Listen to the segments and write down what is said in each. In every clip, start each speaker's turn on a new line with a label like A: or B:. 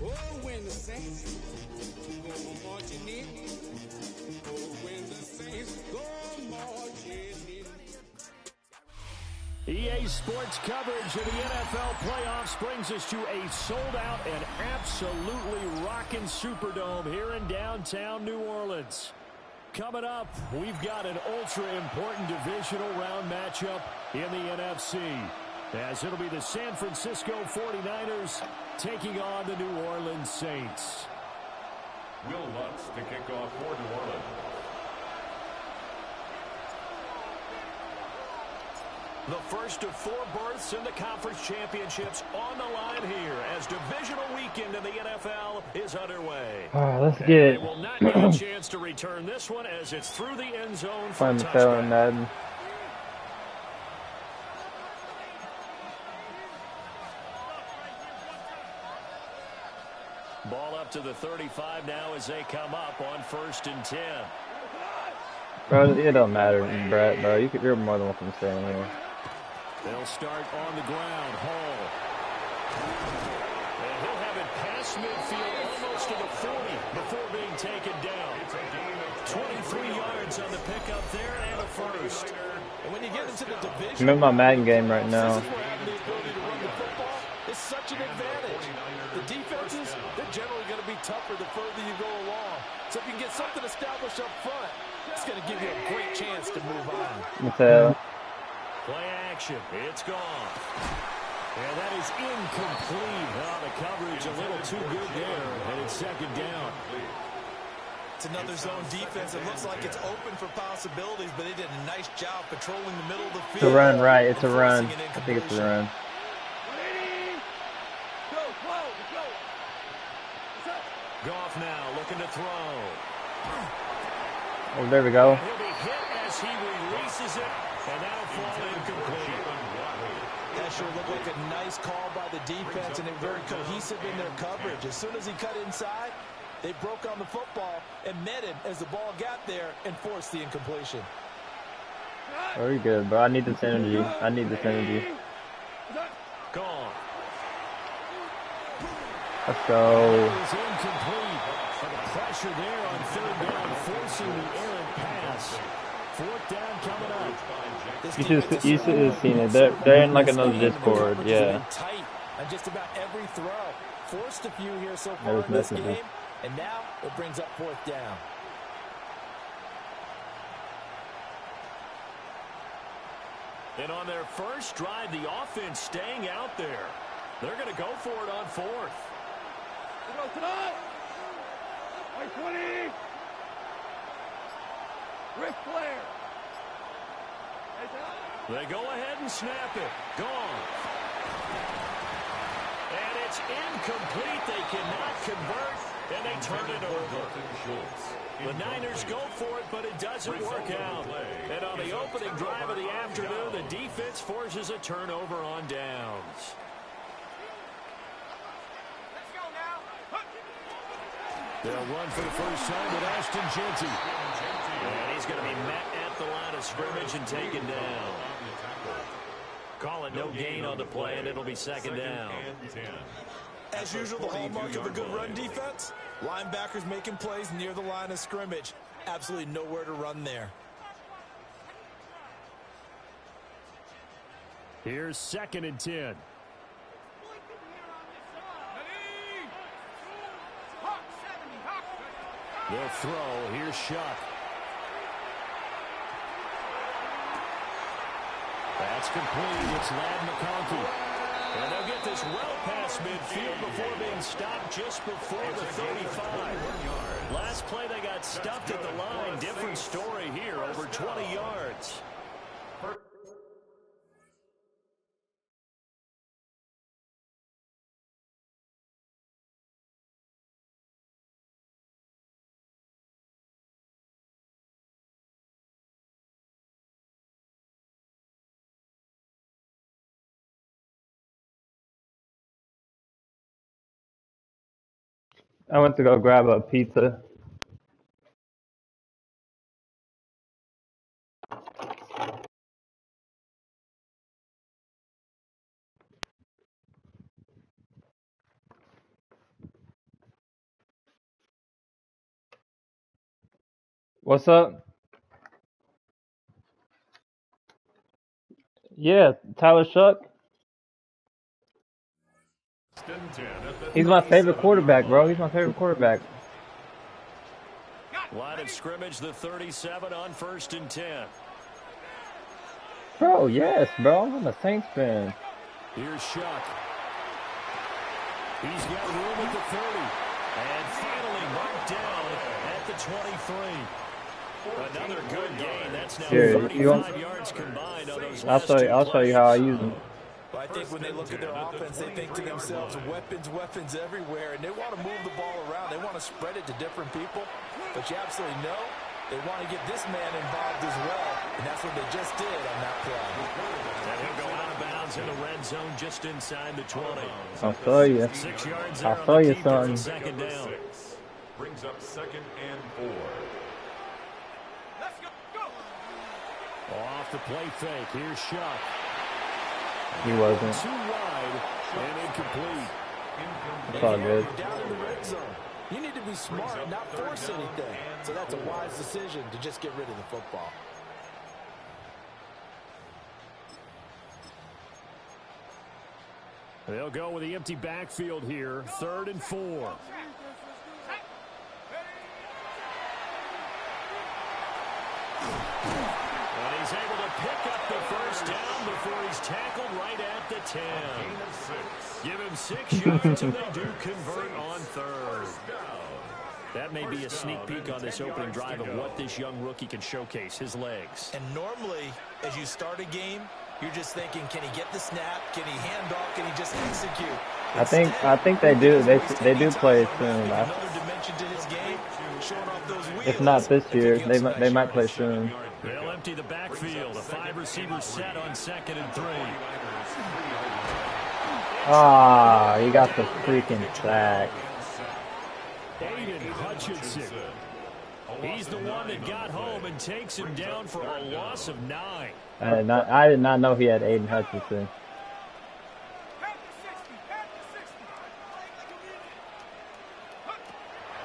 A: Oh, when the saints go marching in. Oh, when the saints go marching in.
B: EA Sports coverage of the NFL playoffs brings us to a sold-out and absolutely rocking Superdome here in downtown New Orleans. Coming up, we've got an ultra-important divisional round matchup in the NFC, as it'll be the San Francisco 49ers taking on the New Orleans Saints.
C: Will Lutz to kick off for New Orleans.
B: The first of 4 berths in the conference championships on the line here as divisional weekend in the NFL is underway.
D: All right, let's get it.
B: They will not get a chance to return this one as it's through the end zone for a
D: I'm
B: touchdown.
D: selling Madden.
B: Ball up to the 35 now as they come up on 1st and 10.
D: Bro, it don't matter, Brett, bro. You're more than welcome to stay in here.
B: They'll start on the ground. Hall. And he'll have it past midfield almost to the 40 before being taken down. 23 yards on the pickup there and a first. And when you get into the division,
D: I'm in my Madden game right now.
B: this is where having the ability to run the football is such an advantage. The defenses, they're generally going to be tougher the further you go along. So if you can get something established up front, it's going to give you a great chance to move on. Play action. It's gone. And that is incomplete. Oh, the coverage a little too good there. And it's 2nd down.
E: It's another zone defense. It looks like it's open for possibilities, but they did a nice job patrolling the middle of the field.
D: It's a run, right? It's a run. I think it's a run.
B: Goff now looking to throw.
D: Oh, there we go.
B: He'll be hit as he releases it, and that'll fall incomplete.
E: That sure looked like a nice call by the defense, and they're very cohesive in their coverage. As soon as he cut inside, they broke on the football and met him as the ball got there and forced the incompletion.
D: Very good, bro. I need this energy. I need this energy.
B: Gone.
D: Let's go.
B: It's incomplete. And the pressure there on 3rd down, forcing the errant pass. 4th down coming up.
D: You should have seen it. They're in like another Discord. Yeah.
E: Tight on just about every throw. Forced a few here so far
D: There's
E: in this
D: messages.
E: game, and now it brings up 4th down.
B: And on their first drive, the offense staying out there. They're going to go for it on 4th. They go ahead and snap it. Gone. And it's incomplete. They cannot convert, and they turn it over. The Niners go for it, but it doesn't work out. And on the opening drive of the afternoon, the defense forces a turnover on downs. They'll run for the first time with Ashton Jeanty. And he's going to be met at the line of scrimmage and taken down. Call it no gain on the play, and it'll be 2nd down.
E: As usual, the hallmark of a good run defense, linebackers making plays near the line of scrimmage. Absolutely nowhere to run there.
B: Here's 2nd and 10. They'll throw. Here's Shuck. That's complete. It's Ladd McConkey. And they'll get this well past midfield before being stopped just before the 35. Last play they got stuffed at the line. Different story here. Over 20 yards.
D: I went to go grab a pizza. What's up? Yeah, Tyler Shuck. He's my favorite quarterback, bro. He's my favorite quarterback.
F: Line of scrimmage, the 37 on 1st and 10.
D: Bro, yes, bro. I'm a Saints fan.
F: Here's Shuck. He's got room at the 30. And finally marked down at the 23. Another good gain. That's now 35 yards combined on those last two
D: I'll show you how I use them.
E: But I think when they look at their offense, they think to themselves, weapons everywhere, and they want to move the ball around. They want to spread it to different people. But you absolutely know they want to get this man involved as well, and that's what they just did on that play.
F: And he'll go out of bounds in the red zone just inside the 20.
D: I'll show you.
F: 6 yards
D: I'll show you something.
F: Second down.
C: Brings up 2nd and 4.
F: Off the play fake. Here's Shuck.
D: He wasn't.
F: Too wide and incomplete.
D: It's all good.
E: You're down in the red zone. You need to be smart, not force anything. So that's a wise decision to just get rid of the football.
F: They'll go with the empty backfield here. 3rd and 4. And he's able to pick up the first down before he's tackled right at the 10. Give him 6 yards and they do convert on 3rd. That may be a sneak peek on this opening drive of what this young rookie can showcase, his legs.
E: And normally, as you start a game, you're just thinking, can he get the snap? Can he hand off? Can he just execute?
D: I think they do. They do play soon.
E: Another dimension to his game, showing off those wheels.
D: If not this year, they might play soon.
F: They'll empty the backfield. A 5-receiver set on 2nd and 3.
D: Ah, he got the freaking sack.
F: Aiden Hutchinson. He's the one that got home and takes him down for a loss of 9.
D: I did not know he had Aiden Hutchinson.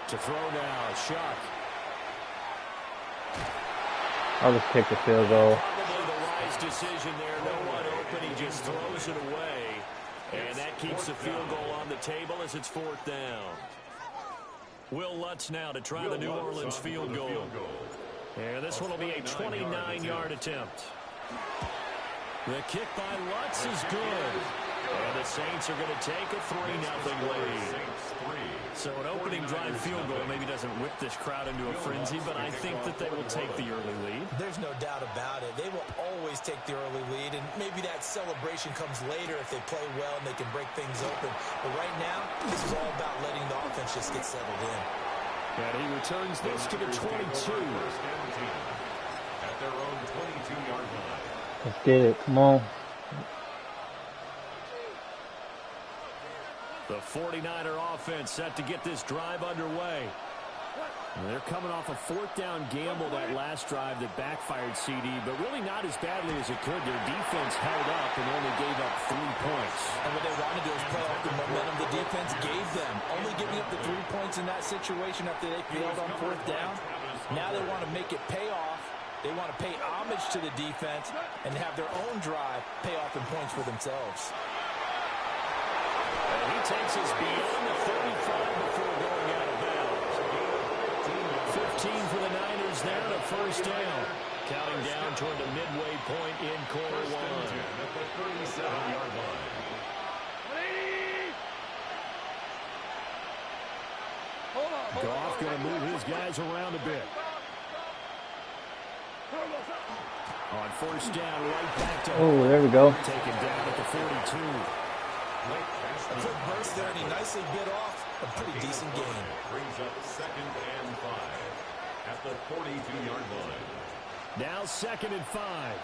F: To throw now, Shuck.
D: I'll just kick the field goal.
F: Probably the wise decision there. No one open. He just throws it away. And that keeps the field goal on the table as it's 4th down. Will Lutz now to try the New Orleans field goal. And this one will be a 29-yard attempt. The kick by Lutz is good. And the Saints are going to take a 3-0 lead. So an opening drive field goal maybe doesn't whip this crowd into a frenzy, but I think that they will take the early lead.
E: There's no doubt about it. They will always take the early lead, and maybe that celebration comes later if they play well and they can break things open. But right now, this is all about letting the offense just get settled in.
F: And he returns this to the 22.
C: At their own 22-yard line.
D: Let's get it. Come on.
F: The 49er offense set to get this drive underway. And they're coming off a 4th down gamble that last drive that backfired CD, but really not as badly as it could. Their defense held up and only gave up 3 points.
E: And what they wanted to do is play off the momentum the defense gave them. Only giving up the 3 points in that situation after they failed on 4th down. Now they want to make it pay off. They want to pay homage to the defense and have their own drive pay off in points for themselves.
F: And he takes us beyond the 35 before going out of bounds. 15 for the Niners there and a 1st down. Counting down toward the midway point in quarter 1.
C: At the 37-yard line.
F: Goff going to move his guys around a bit. On 1st down, right back to
D: Oh, there we go.
F: taken down at the 42.
E: A quick burst there, and he nicely bit off a pretty decent game.
C: Brings up 2nd and 5 at the 42-yard line.
F: Now 2nd and 5.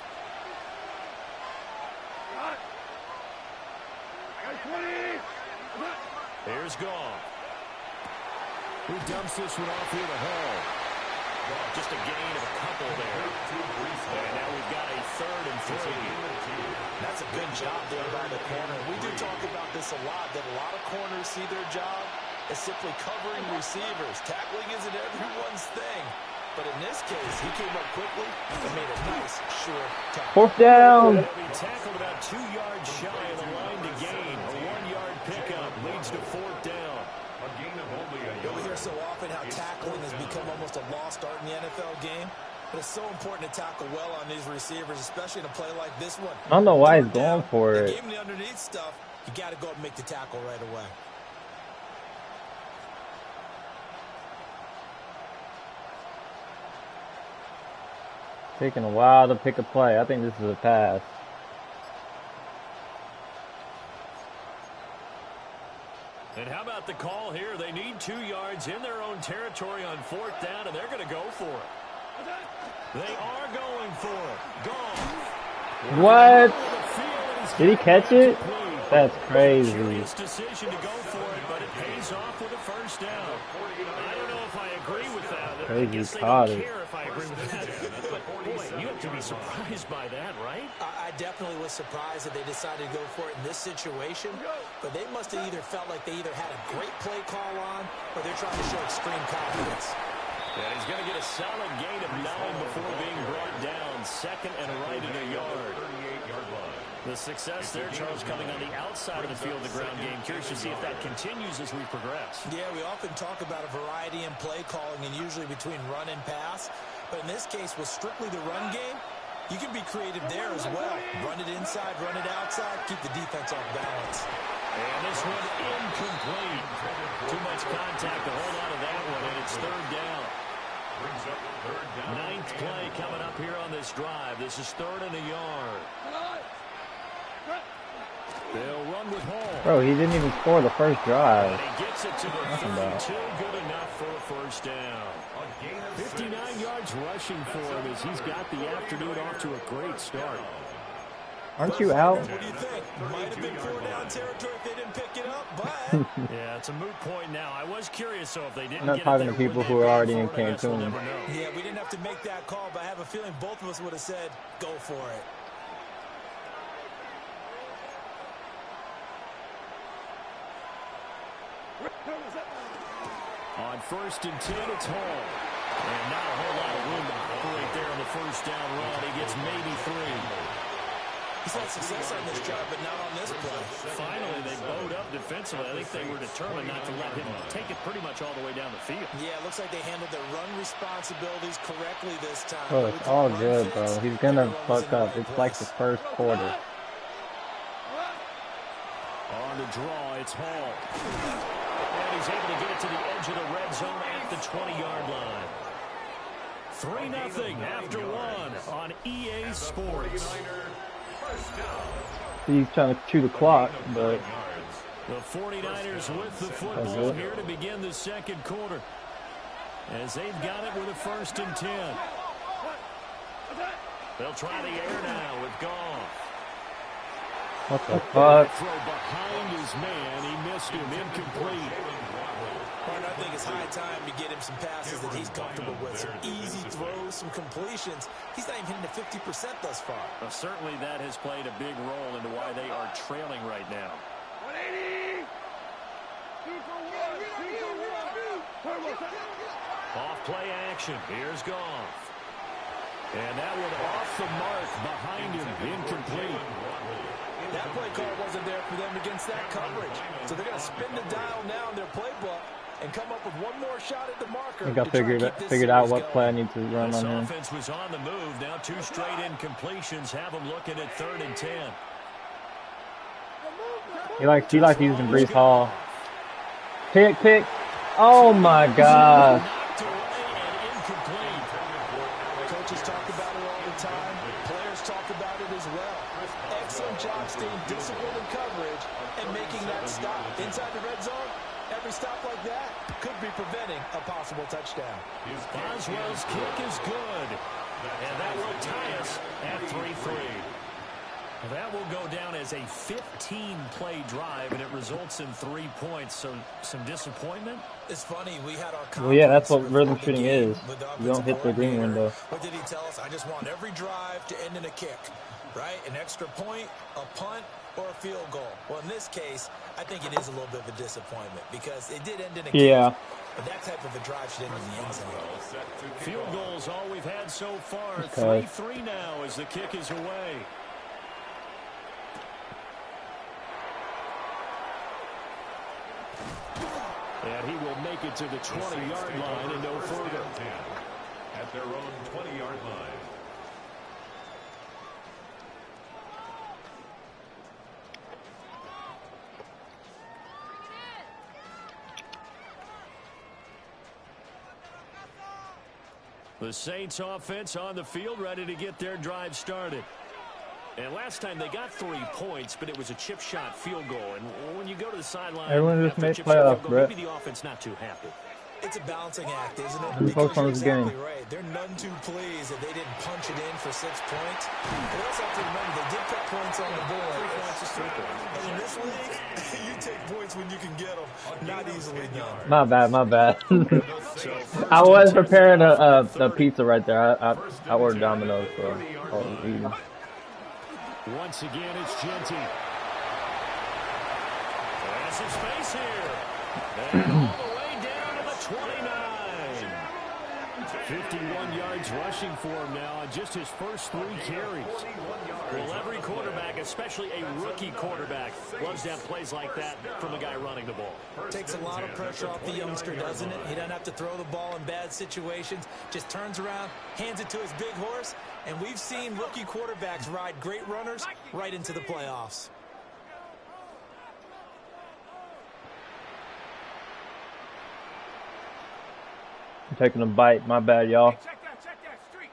F: Here's Goff. Who dumps this one off here to Hall? Just a gain of a couple there. And now we've got a 3rd and 3.
E: That's a good job there by the corner. We do talk about this a lot, that a lot of corners see their job as simply covering receivers. Tackling isn't everyone's thing. But in this case, he came up quickly and made a nice, short tackle.
D: Fourth down.
F: He tackled about 2 yards shy of the line to gain. A 1-yard pickup leads to fourth down.
C: A gain of only a
E: We
C: yard.
E: hear so often how tackling has become almost a lost art in the NFL game. But it's so important to tackle well on these receivers, especially in a play like this one.
D: I don't know why he's going for
E: They
D: it.
E: gave him the underneath stuff. You got to go up and make the tackle right away.
D: Taking a while to pick a play. I think this is a pass.
F: And how about the call here? They need 2 yards in their own territory on fourth down, and they're going to go for it. They are going for it. Gone.
D: What? Did he catch it? That's crazy.
F: Curious decision to go for it, but it pays off with a first down. I don't know if I agree with that. I
D: Crazy
F: guess they
D: caught
F: don't
D: it.
F: care if I agree with that. But, boy, you have to be surprised by that, right?
E: I definitely was surprised that they decided to go for it in this situation, but they must have either felt like they either had a great play call on or they're trying to show extreme confidence.
F: And he's going to get a solid gain of 9 before being brought down. Second and right in a yard.
C: 38-yard line.
F: The success there, Charles, coming on the outside of the field, the ground game. Curious to see if that continues as we progress.
E: Yeah, we often talk about a variety in play calling and usually between run and pass. But in this case, with strictly the run game, you can be creative there as well. Run it inside, run it outside, keep the defense off balance.
F: And this one incomplete. Too much contact to hold on to that one, and it's third down.
C: Brings up third down.
F: Ninth play coming up here on this drive. This is third and a yard. They'll run with Hall.
D: Bro, he didn't even score the first drive.
F: And he gets it to the
D: Nothing bad.
F: 32. Good enough for a first down.
C: A gain of
F: 59 yards rushing for him as he's got the afternoon off to a great start.
D: Aren't you out?
E: What do you think? Might have been 4-down territory if they didn't pick it up, but
F: Yeah, it's a moot point now. I was curious, so if they didn't
D: I'm not
F: get
D: talking
F: it
D: to
F: there,
D: people
F: would
D: who
F: they
D: are
F: go
D: already in
F: for it? I guess we'll
D: Cancun.
F: never know.
E: yeah, we didn't have to make that call, but I have a feeling both of us would have said, go for it.
F: On first and 10, it's Hall. And not a whole lot of room to operate there on the first down run. He gets maybe 3.
E: He's had success on this job, but not on this play.
F: Finally, they bowed up defensively. I think they were determined not to let him take it pretty much all the way down the field.
E: Yeah, it looks like they handled their run responsibilities correctly this time.
D: Bro, it's all
E: Run
D: good,
E: fits,
D: bro. He's gonna
E: everyone was
D: fuck
E: in the
D: up.
E: right
D: It's like the
E: place.
D: first quarter.
F: On the draw, it's Hall. And he's able to get it to the edge of the red zone at the 20-yard line. 3-0 after 1 on EA Sports.
C: First down.
D: He's trying to chew the clock, but
F: The 49ers with the football
D: good.
F: here to begin the second quarter. As they've got it with a first and 10. They'll try the air now with Goff.
D: what the fuck?
F: Throw behind his man. He missed him. Incomplete.
E: Martin, I think it's high time to get him some passes that he's comfortable with. Some easy throws, some completions. He's not even hitting the 50% thus far.
F: Well, certainly that has played a big role into why they are trailing right now. Off play action. Here's Goff. And that one off the mark behind him. Incomplete.
E: That play call wasn't there for them against that coverage. So they're going to spin the dial now in their playbook and come up with one more shot at the marker.
D: I think I
E: to try and keep this
D: figured out
E: series
D: what play I
E: going.
D: need to run
F: This
D: on him.
F: offense was on the move. Now 2 straight incompletions have them looking at 3rd and 10.
D: He likes using Brees Hall. Pick. Oh my god.
F: Knocked away and incomplete.
E: Coaches talk about it all the time. Players talk about it as well. Excellent job staying disciplined in coverage and making that stop. Inside the red zone, every stop like that could be preventing a possible touchdown.
F: Boswell's kick is good. And that will tie us at 3-3. That will go down as a 15-play drive, and it results in 3 points. So some disappointment.
E: It's funny, we had our
D: Well, yeah, that's what
E: conference
D: rhythm
E: before the
D: shooting
E: game
D: is.
E: with the
D: You don't hit the green
E: coordinator.
D: window.
E: What did he tell us? I just want every drive to end in a kick, right? An extra point, a punt, or a field goal. Well, in this case, I think it is a little bit of a disappointment because it did end in a kick. But that type of a drive should end in the end zone.
F: Field goals all we've had so far. 3-3 now as the kick is away. And he will make it to the 20-yard line and no further.
C: At their own 20-yard line.
F: The Saints offense on the field, ready to get their drive started. And last time they got 3 points, but it was a chip shot field goal. And when you go to the sideline,
D: everyone just made playoffs, Brett.
F: Maybe the offense not too happy.
E: It's a balancing act, isn't it?
D: Because you're exactly
E: right. They're none too pleased that they didn't punch it in for 6 points. They also have to remember they did put points on the board. 3 points is 3 points. And in this league, you take points when you can get them. Not easily done.
D: My bad. I was preparing a pizza right there. I ordered Domino's, so I was eating.
F: Once again, it's Genty. Has his space here. And all the way down to the 29. 51 yards rushing for him now on just his first 3 carries. Well, every quarterback, especially a rookie quarterback, loves to have plays like that from a guy running the ball.
E: Takes a lot of pressure off the youngster, doesn't it? He doesn't have to throw the ball in bad situations. Just turns around, hands it to his big horse, and we've seen rookie quarterbacks ride great runners right into the playoffs.
D: I'm taking a bite. My bad, y'all.
A: Check that. Street.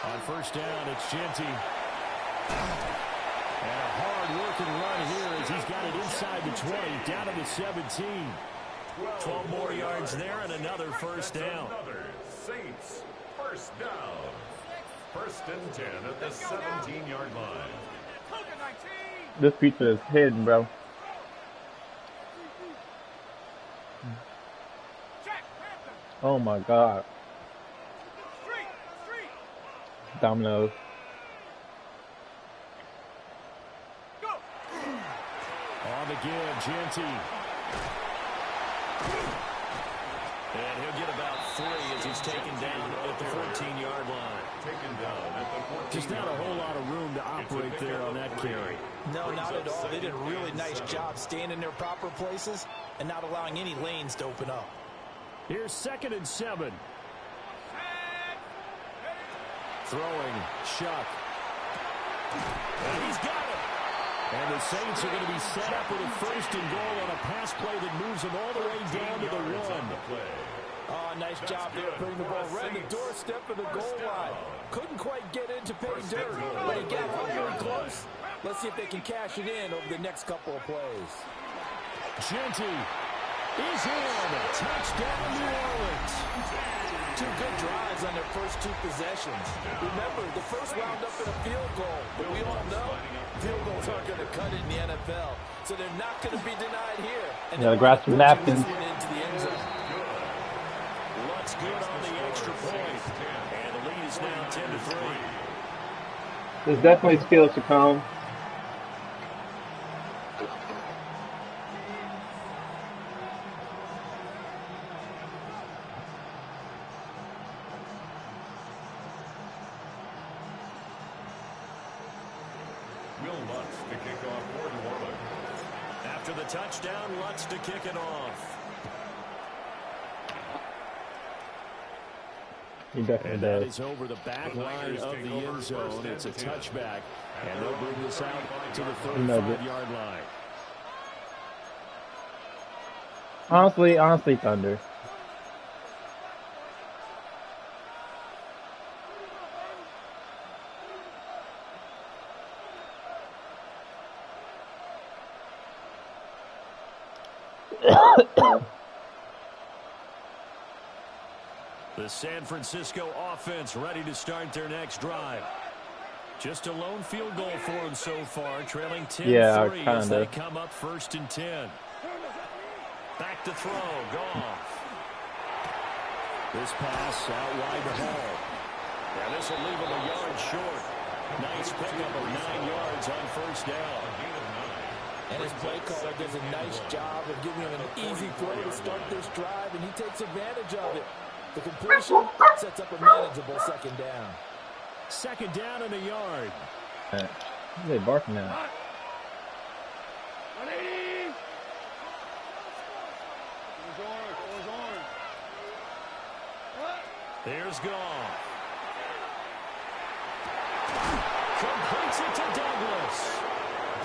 F: On first down, it's Genty. And a hard-working run here as he's got it inside the 20, down to the 17. 12 more yards there and another first down.
C: Saints first down. First and 10 at the 17-yard line.
D: This pizza is hidden, bro. Oh my God. Domino's.
F: On the give, Genty. And he'll get about 3 as he's taken down at the 14-yard line. Just not a whole lot of room to operate there on that carry.
E: No, not at all. They did a really nice job staying in their proper places and not allowing any lanes to open up.
F: Here's 2nd and 7. Throwing, Shuck. And he's got it. And the Saints are going to be set up with a 1st and goal on a pass play that moves them all the way down to the 1.
E: Oh, nice job there, putting the ball right on the doorstep of the goal line. Couldn't quite get in to pay dirt, but he got really close. Let's see if they can cash it in over the next couple of plays.
F: Genty is in. Touchdown, New Orleans.
E: 2 good drives on their first 2 possessions. Remember, the first wound up in a field goal, but we all know field goals aren't going to cut it in the NFL, so they're not going to be denied here. And
D: yeah, grab some napkins.
E: Into the end zone.
F: Lutz good on the extra point, and the lead is now 10-3.
D: There's definitely skills to come.
F: After the touchdown, Lutz to kick it off.
D: He definitely
F: And
D: does.
F: that is over the back line of the end zone. It's a touchback, and they'll bring this out to the 35-yard line.
D: Honestly, Thunder.
F: The San Francisco offense ready to start their next drive. Just a lone field goal for them so far, trailing 10-3 as they come up 1st and 10. Back to throw, Goff. This pass out wide to Hall. And this will leave him a yard short. Nice pickup of 9 yards on first down.
E: And his play caller does a nice job of giving him an easy throw to start this drive, and he takes advantage of it. The completion sets up a manageable second down.
F: Second down and a yard.
D: What are they barking at?
F: There's Goff. Completes it to Douglas.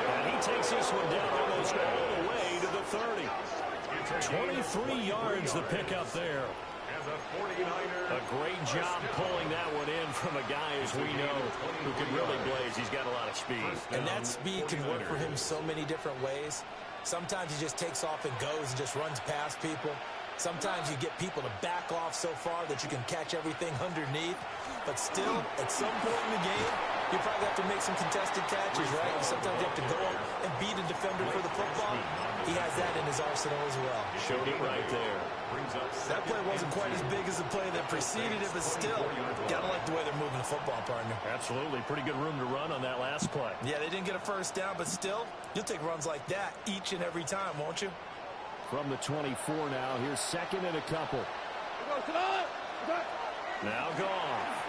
F: And he takes this one down almost all the way to the 30. 23 yards the pickup there. A great job pulling that one in from a guy, as we know, who can really blaze. He's got a lot of speed.
E: And that speed can work for him so many different ways. Sometimes he just takes off and goes and just runs past people. Sometimes you get people to back off so far that you can catch everything underneath. But still, at some point in the game, you probably have to make some contested catches, right? Sometimes you have to go up and beat a defender for the football. He has that in his arsenal as well.
F: Showed it right there.
E: That play wasn't quite as big as the play that preceded it, but still, gotta like the way they're moving the football, partner.
F: Absolutely. Pretty good room to run on that last play.
E: Yeah, they didn't get a first down, but still, you'll take runs like that each and every time, won't you?
F: From the 24 now, here's second and a couple. Now Goff.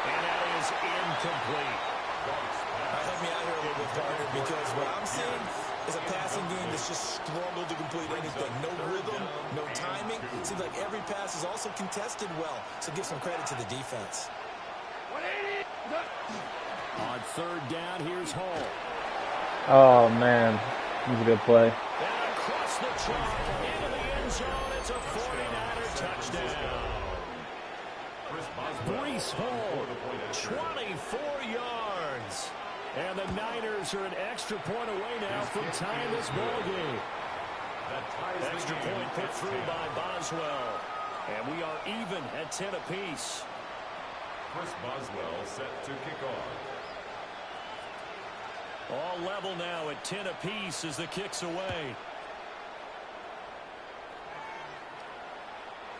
F: And that is incomplete.
E: Help me out here a little bit, partner, because what I'm seeing is a passing game that's just struggled to complete anything. No rhythm, no timing. Seems like every pass is also contested well, so give some credit to the defense.
F: On third down, here's Hall.
D: Oh, man. That's a good play.
F: And across the chalk, into the end zone, it's a 49er touchdown. Breece Hall, 24 yards. And the Niners are an extra point away now from tying this ball game. Extra point put through by Boswell. And we are even at 10 apiece.
C: Chris Boswell set to kick off.
F: All level now at 10 apiece as the kick's away.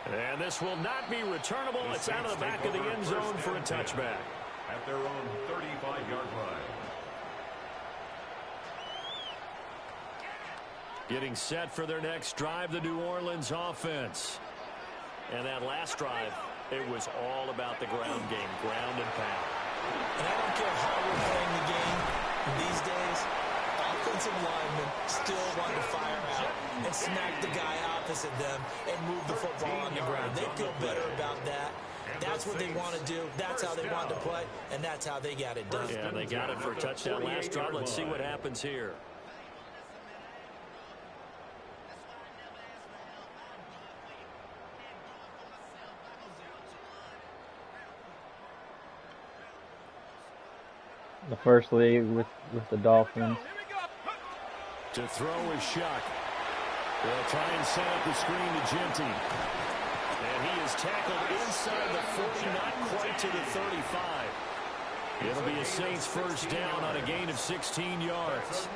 F: And this will not be returnable. It's out of the back of the end zone for a touchback.
C: At their own 35-yard line.
F: Getting set for their next drive, the New Orleans offense. And that last drive, it was all about the ground game, ground and pound.
E: And I don't care how we're playing the game these days, offensive linemen still want to fire out and smack the guy opposite them and move the football on the ground. They feel better about that. That's what they want to do. That's how they want to play, and that's how they got it done.
F: Yeah, they got it for a touchdown last drive. Let's see what happens here.
D: The first league with the Dolphins.
F: To throw is Shuck. They'll try and set up the screen to Genty. And he is tackled inside the 40, not quite to the 35. It'll be a Saints first down on a gain of 16 yards.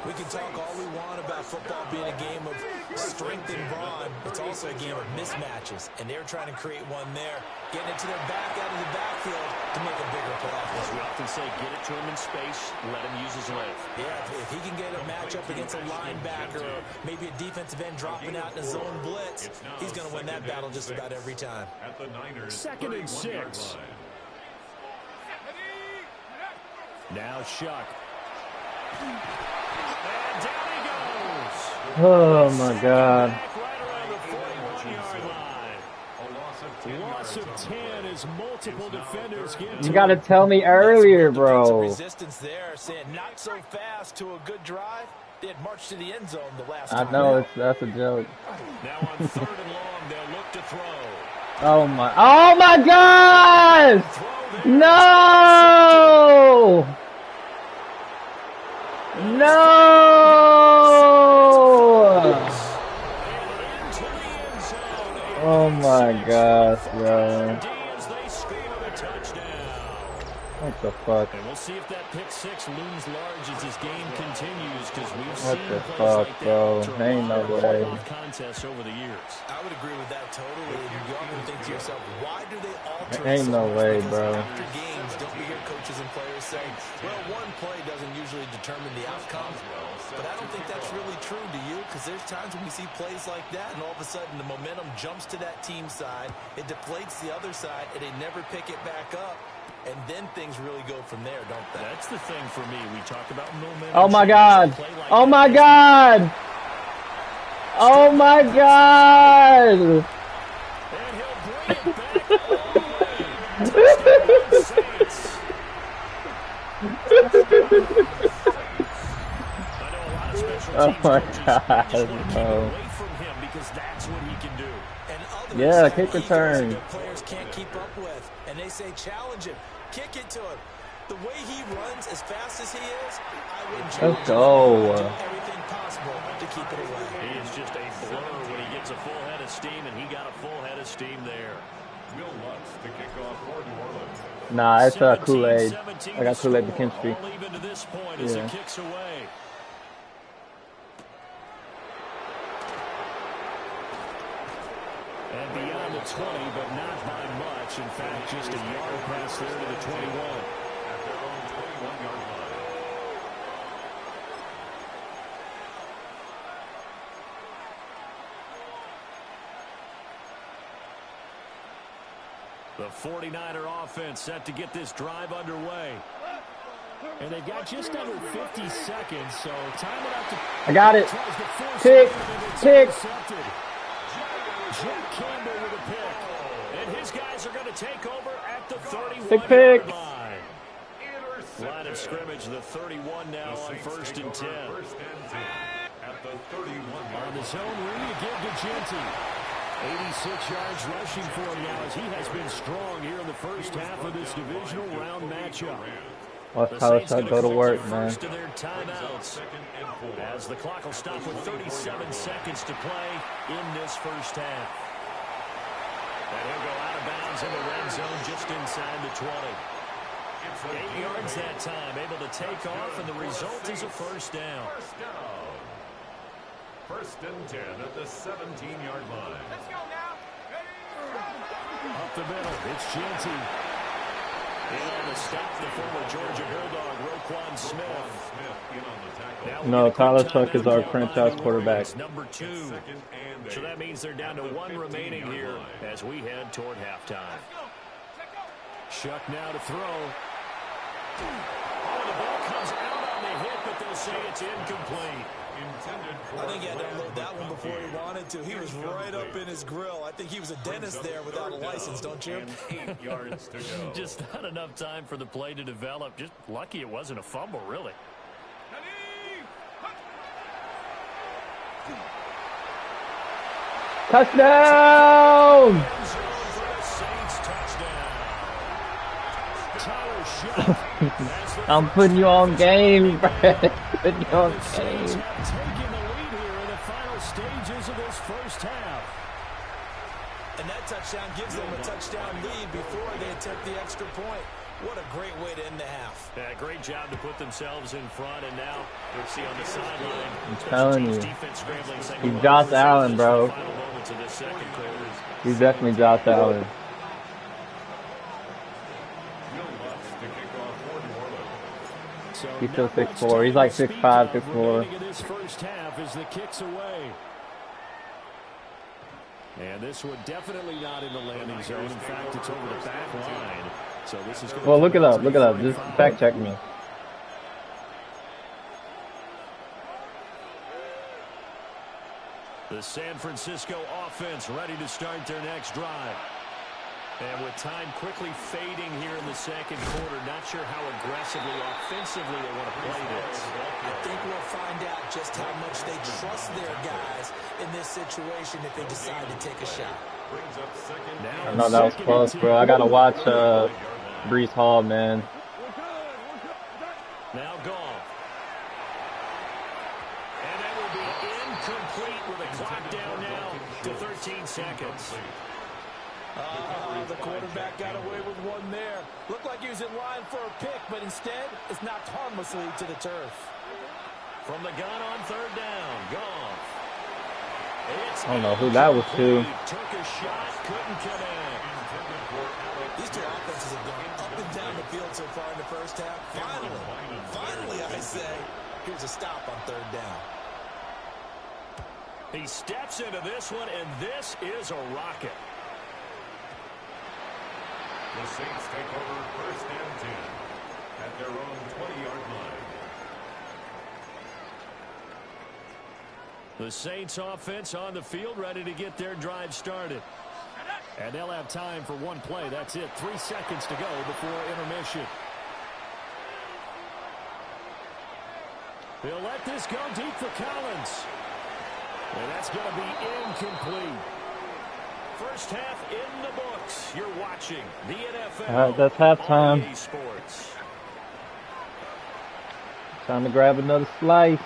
E: We can talk all we want about football being a game of strength and brawn. It's also a game of mismatches, and they're trying to create one there, getting it to their back out of the backfield to make a bigger play.
F: As we often say, get it to him in space, let him use his leg.
E: Yeah, if he can get a matchup against a linebacker or maybe a defensive end dropping out in a zone blitz, he's going to win that battle just about every time.
C: At the Niners,
F: second and 6. Now Shuck. And down he goes.
D: Oh, my God.
F: Right around the 41-yard line. Loss of 10 as multiple defenders get.
D: You got to tell me earlier, bro.
E: Resistance there, saying not so fast to a good drive. They had marched to the end zone the last time.
D: I know, that's a joke.
F: Now on third and long, they'll look to throw.
D: Oh my God! No! No! Oh my gosh, bro. the fuck?
F: And we'll see if that pick six looms large as this game continues, because we've
D: What
F: seen
D: the
F: plays
D: fuck,
F: like
D: bro?
F: that alter a
D: Ain't
F: lot
D: no
F: of
D: way.
F: playoff contests over the years.
E: I would agree with that totally. You often think to yourself, why do they alter
D: Ain't
E: so
D: no
E: much?
D: way,
E: Because
D: bro.
E: after games, don't we hear coaches and players say, well, one play doesn't usually determine the outcome? But I don't think that's really true, do you? Because there's times when we see plays like that, and all of a sudden the momentum jumps to that team side, it deflates the other side, and they never pick it back up. And then things really go from there, don't they?
F: That's the thing for me. We talk about momentum.
D: Oh my God! Oh my God! Oh my God!
F: And he'll bring it back all the way. Touchdown, Saints. I know a lot of special
D: Oh
F: teams
D: my
F: coaches just
D: God,
F: want to keep it
D: bro.
F: away from him because that's what he can do.
E: And others
D: Yeah,
E: have
D: kick
E: egos
D: return.
E: that players can't keep up with, and they say challenge him, kick it to him. The way he runs, as fast as he is, I wouldn't challenge
D: Let's go.
E: him. Do everything possible to keep it away.
F: He is just a blur when he gets a full head of steam, and he got a full head of steam there.
C: Will Lutz to kick off for New Orleans.
D: Nah, it's Kool-Aid.
F: 17-17
D: I got Kool-Aid
F: score,
D: McKinstry.
F: all even to this point as
D: Yeah.
F: it kicks away. And beyond the 20, but not by much. In fact, just a yard pass there to the 21.
C: At their own 21-yard line.
F: The 49er offense set to get this drive underway. And they've got just under 50 seconds, so time it out to...
D: I got it.
F: Tries to force
D: Pick,
F: it, and it's
D: pick.
F: intercepted. Jack Campbell with a pick. And his guys are going to take over at the 31-yard
D: pick.
F: line. Line of scrimmage, the 31 now on 1st and 10.
C: First and 10 at the 31-yard
F: On the zone read, you give to Genty. 86 yards rushing for him now as he has been strong here in the first half of this divisional round matchup.
D: Watch Tyler Shuck go to work, man.
F: First of their timeouts as the clock will stop with 37 seconds to play in this first half. And he'll go out of bounds in the red zone just inside the 20. 8 yards that time, able to take off, and the result is a first down.
C: First down. First and 10 at the 17-yard line.
A: Let's go now.
F: Up the middle, it's Genty. In on the stop, the former Georgia Bulldog, Roquan Smith.
C: In on the tackle.
D: No, Tyler Shuck is our franchise quarterback.
F: It's number 2. So that means they're down to 1 remaining here as we head toward halftime. Shuck now to throw. Oh, the ball comes out on the hit, but they'll say it's incomplete.
E: I think he had to unload that one before he wanted to. He was right up in his grill. I think he was a dentist there without a license, don't you?
C: 8 yards to go.
F: Just not enough time for the play to develop. Just lucky it wasn't a fumble, really.
D: Touchdown! I'm putting you on game, Brad. Putting you on game.
F: Taking the lead here in the final stages of this first half.
E: And that touchdown gives them a touchdown lead before they attempt the extra point. What a great way to end the half.
F: Yeah, great job to put themselves in front, and now you'll see on the sideline.
D: I'm telling you.
F: Defense scrambling, saying,
D: He's Josh Allen, bro.
F: final moments of this second quarter.
D: He's definitely Josh Allen.
F: So
D: He's still
F: not much
D: 6'4".
F: time
D: He's like
F: to speak
D: 6'5",
F: of
D: 6'4".
F: remaining in this first half as the kick's away. And this one definitely not in the landing zone. In fact, it's over the back line. So this is going
D: Well, look it up. Look it up. Just fact check me.
F: The San Francisco offense ready to start their next drive. And with time quickly fading here in the second quarter, not sure how aggressively, offensively they want to play this.
E: I think we'll find out just how much they trust their guys in this situation if they decide to take a shot.
D: I know that was close, bro. I gotta watch Breece Hall, man.
F: Now gone. And that will be incomplete with a clock down now to 13 seconds.
E: The quarterback got away with one there. Looked like he was in line for a pick, but instead it's knocked harmlessly to the turf.
F: From the gun on third down, Goff.
D: I don't know who that was to.
F: Took a shot, couldn't connect.
E: These two offenses have gone up and down the field so far in the first half. Finally, I say, here's a stop on third down.
F: He steps into this one, and this is a rocket.
C: The Saints take over first and 10 at their own 20-yard line.
F: The Saints offense on the field, ready to get their drive started. And they'll have time for one play. That's it. 3 seconds to go before intermission. He'll let this go deep for Collins. And that's going to be incomplete. First half in the books. You're watching the NFL.
D: All right, that's halftime.
F: YT Sports.
D: Time to grab another slice.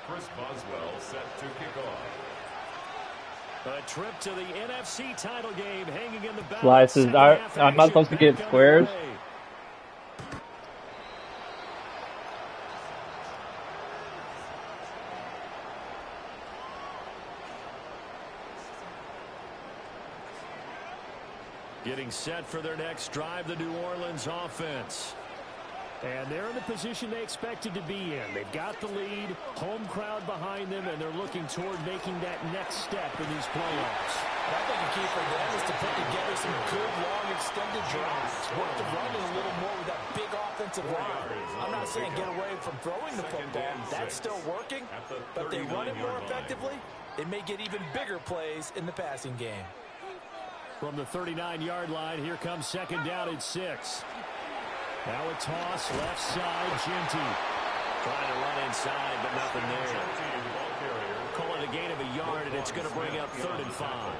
C: Chris Boswell set to kick off.
F: A trip to the NFC title game hanging in the balance.
D: Slices. I'm not supposed to get squares.
F: Getting set for their next drive, the New Orleans offense. And they're in the position they expected to be in. They've got the lead, home crowd behind them, and they're looking toward making that next step in these playoffs.
E: I think the key for them is to put together some good, long, extended drives. Work the running a little more with that big offensive line. I'm not saying get away from throwing the football. That's still working. But they run it more effectively, they may get even bigger plays in the passing game.
F: From the 39-yard line, here comes second down at 6. Now a toss, left side, Ginty. Trying to run inside, but nothing there. Call it a gain of a yard, and it's going to bring up 3rd and 5.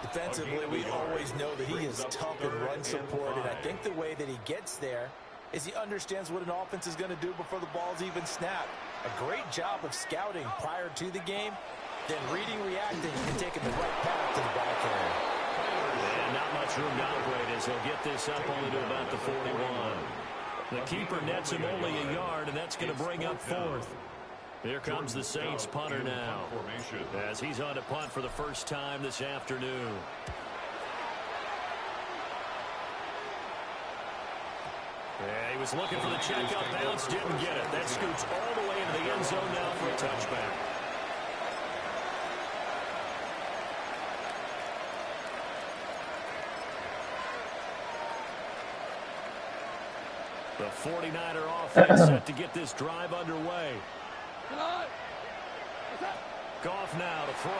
E: Defensively, we always know that he is tough in run support, and I think the way that he gets there is he understands what an offense is going to do before the ball's even snapped. A great job of scouting prior to the game, then reading, reacting, and taking the right path to the ball carrier.
F: And not much room to operate as he'll get this up only to about the 41. The keeper nets him only a yard, and that's going to bring up 4th. Here comes the Saints punter now, as he's on to punt for the first time this afternoon. Yeah, he was looking for the check-up bounce, didn't get it. That scoots all the way into the end zone now for a touchback. The 49er offense set to get this drive underway. Goff now to throw.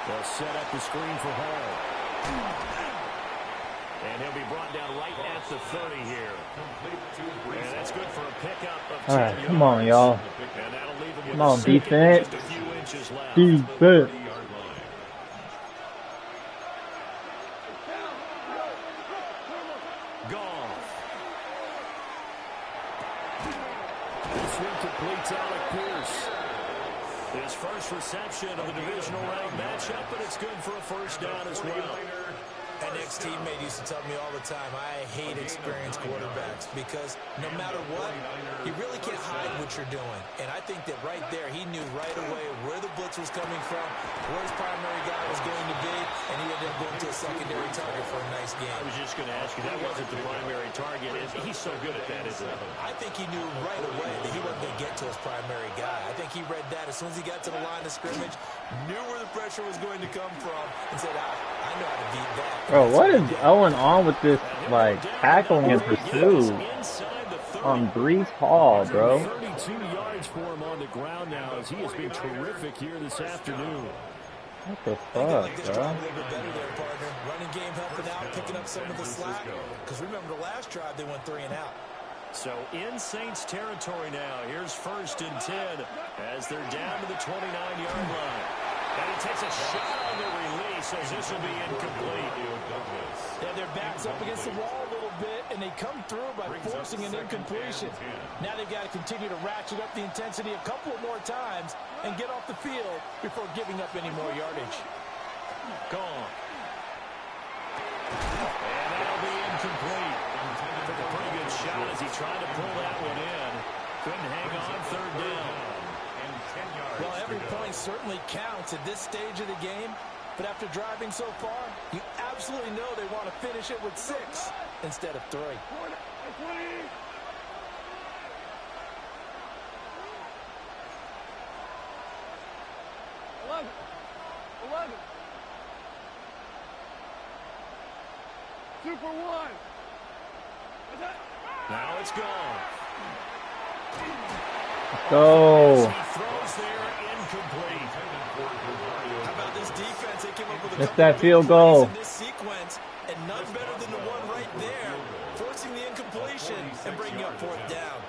F: They'll set up the screen for Hall. And he'll be brought down right at the 30 here. And that's good for a pickup of 10
D: All right, come on,
F: yards.
D: y'all.
F: And that'll leave him with
D: Come on,
F: a second and
D: defense.
F: just a few inches left.
D: Defense.
F: Completes Alec Pierce. His first reception of the divisional round matchup, but it's good for a first down as well.
E: An ex-teammate used to tell me all the time, I hate experienced quarterbacks because no matter what, you really can't hide what you're doing. And I think that right there, he knew right away where the blitz was coming from, where his primary guy was going to be, and he ended up going to a secondary target for a nice game.
F: I was just going to ask you, that wasn't the primary target. He's so good at that, isn't he?
E: I think he knew right away that he wasn't going to get to his primary guy. I think he read that as soon as he got to the line of scrimmage, knew where the pressure was going to come from, and said, I know how to beat that.
D: Bro, what is going on with this, like, tackling and pursuit on Brees Hall, bro?
F: 32 yards for him on the ground now as he has been terrific here this afternoon.
D: What the fuck, bro?
E: Running game helping out, picking up some of the slack. Because remember, the last drive, they went 3 and out.
F: So in Saints territory now. Here's 1st and 10 as they're down to the 29-yard line. And he takes a shot on the release as this will be incomplete.
E: Yeah, their back's up against the wall a little bit, and they come through by forcing an incompletion. Now they've got to continue to ratchet up the intensity a couple more times and get off the field before giving up any more yardage.
F: Gone. And that'll be incomplete. Took a pretty good shot as he tried to pull that one in. Couldn't hang on, third down.
E: Well, every point certainly counts at this stage of the game. But after driving so far, you absolutely know they want to finish it with 6 instead of 3.
A: 11. Super 1.
F: Now it's gone.
D: Go.
F: He throws there, incomplete.
E: How about this defense? They came up with a
D: It's
E: couple
D: that
E: of
D: field
E: big
D: goal.
E: plays in this sequence, and none better than the one right there, forcing the incompletion and bringing up 4th down.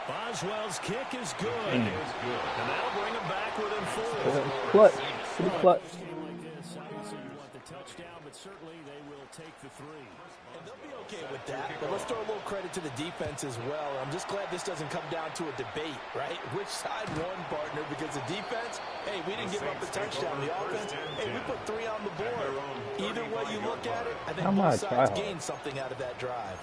F: Boswell's kick is good. And that'll bring him back within 4.
D: Clutch. Pretty clutch.
F: Obviously, you want the touchdown, but certainly they will take the 3.
E: And they'll be okay with that, but let's throw a little credit to the defense as well. I'm just glad this doesn't come down to a debate, right? Which side won, partner? Because the defense, hey, we didn't give up the touchdown. The offense, hey, we put 3 on the board. Either way you look at it, I think both sides gained something out of that drive.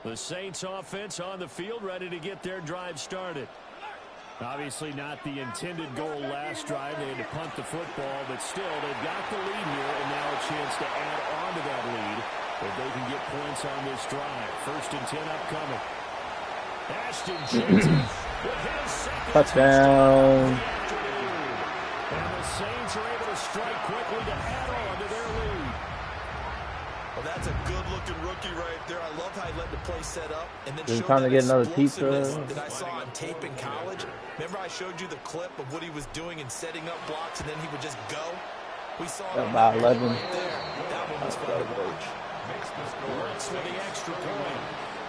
F: The Saints offense on the field, ready to get their drive started. Obviously not the intended goal last drive. They had to punt the football, but still, they've got the lead here, and now a chance to add on to that lead if they can get points on this drive. 1st and 10 upcoming. Ashton Jenkins with his second
D: Touchdown.
F: And the Saints are able to strike quickly to add on to their lead.
E: Well, that's a good-looking rookie right there. I love how he let the play set up and then
D: Is it
E: showed
D: time to
E: that
D: get another
E: explosiveness
D: pizza?
E: that I saw on tape in college. Remember I showed you the clip of what he was doing and setting up blocks, and then he would just go? We saw it
D: About 11.
E: right there. That one was fun to watch.
F: Looks for the extra point.